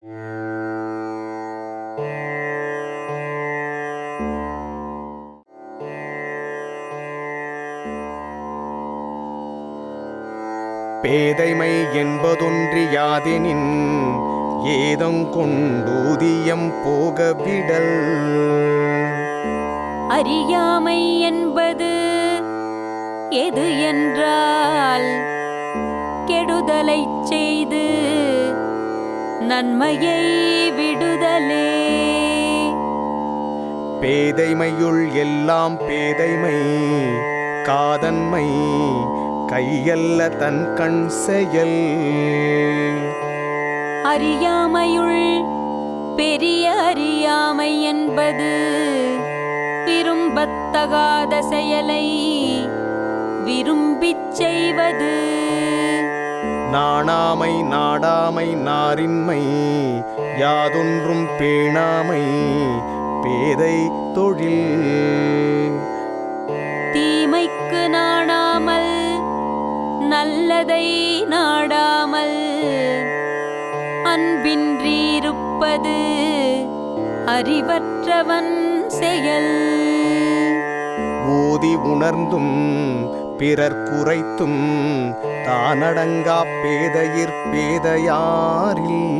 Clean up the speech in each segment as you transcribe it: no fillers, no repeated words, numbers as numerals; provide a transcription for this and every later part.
பேதைமை என்பதொன்றியாதெனின் ஏதங்கொண்டூதியம் போகவிடல். அறியாமை என்பது எது என்றால் கெடுதலைச் செய்து நன்மையை விடுதலே. பேதைமையுள் எல்லாம் பேதைமை காதன்மை கையல்ல தன் கண் செயல். அறியாமையுள் பெரிய அறியாமை என்பது விரும்பத்தகாத செயலை விரும்பிச் செய்வது. நாணாமை நாடாமை நாரின்மை யாதொன்றும் பேணாமை பேதை தொழில். தீமைக்கு நாணாமல் நல்லதை நாடாமல் அன்பின்றி இருப்பது அறிவற்றவன் செயல். ஓதி உணர்ந்தும் பிறர் குறைத்தும் தானடங்கா பேதையிற் பேதையாரில்.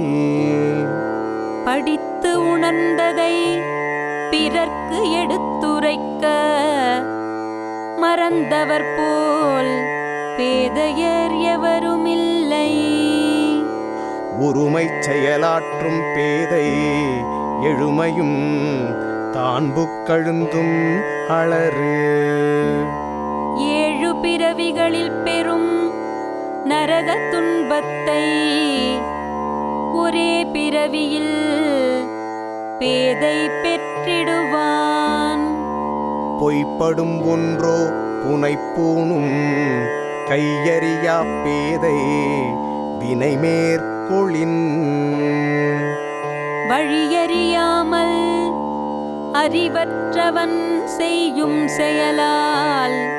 படித்து உணர்ந்ததை பிறர்க்கு எடுத்துரைக்க மறந்தவர் போல் பேதையர் எவருமில்லை. ஒருமைச் செயலாற்றும் பேதை எழுமையும் தான்புக்கழுந்தும் அளறு. ஏழு பிறவிகளில் பெறும் நரக துன்பத்தை ஒரே பிறவியில் பேதை பெற்றிடுவான். பொய்ப்படும் ஒன்றோ புனைப்பூணும் கையறியா பேதை வினை மேற்கொளின். வழியறியாமல் அறிவற்றவன் செய்யும் செயலால்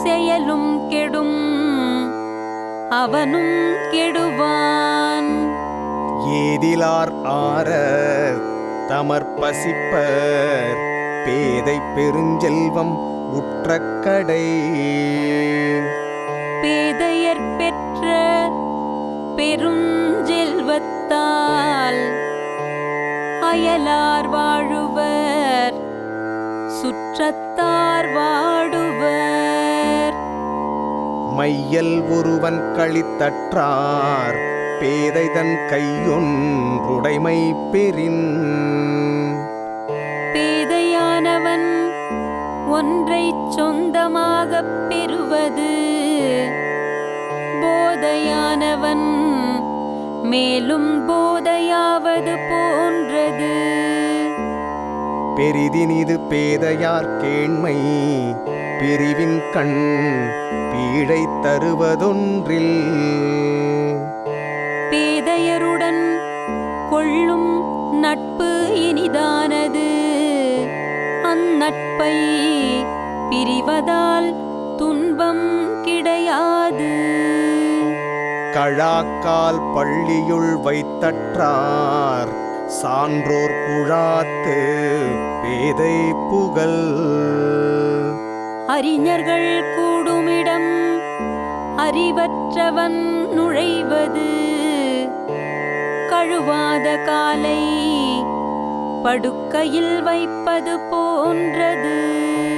செயலும் கெடும் அவனும் கெடுவான். ஏதிலார் ஆரர் தமர் பசிப்பர் பேதை பெருஞ்செல்வம் உற்ற கடை. பேதையர் பெற்ற பெருஞ்செல்வத்தால் அயலார் வாழுவர் சுற்றத்தார் வாடுவர். மையல் ஒருவன் களித்தற்றார் பேதைதன் கையொன்றுடைமை பெறின். பேதையானவன் ஒன்றைச் சொந்தமாகப் பெறுவது போதையானவன் மேலும் போதையாவது போன்றது. பெரிதினிது பேதையார் கேண்மை பிரிவின் கண் பீழை தருவதொன்றில். பேதையருடன் கொள்ளும் நட்பு இனிதானது அந்நட்பை பிரிவதால் துன்பம் கிடையாது. கழாக்கால் பள்ளியுள் வைத்தற்றார் சான்றோர் குழாத்து பேதை புகழ். அறிஞர்கள் கூடுமிடம் அறிவற்றவன் நுழைவது கழுவாத காலை படுக்கையில் வைப்பது போன்றது.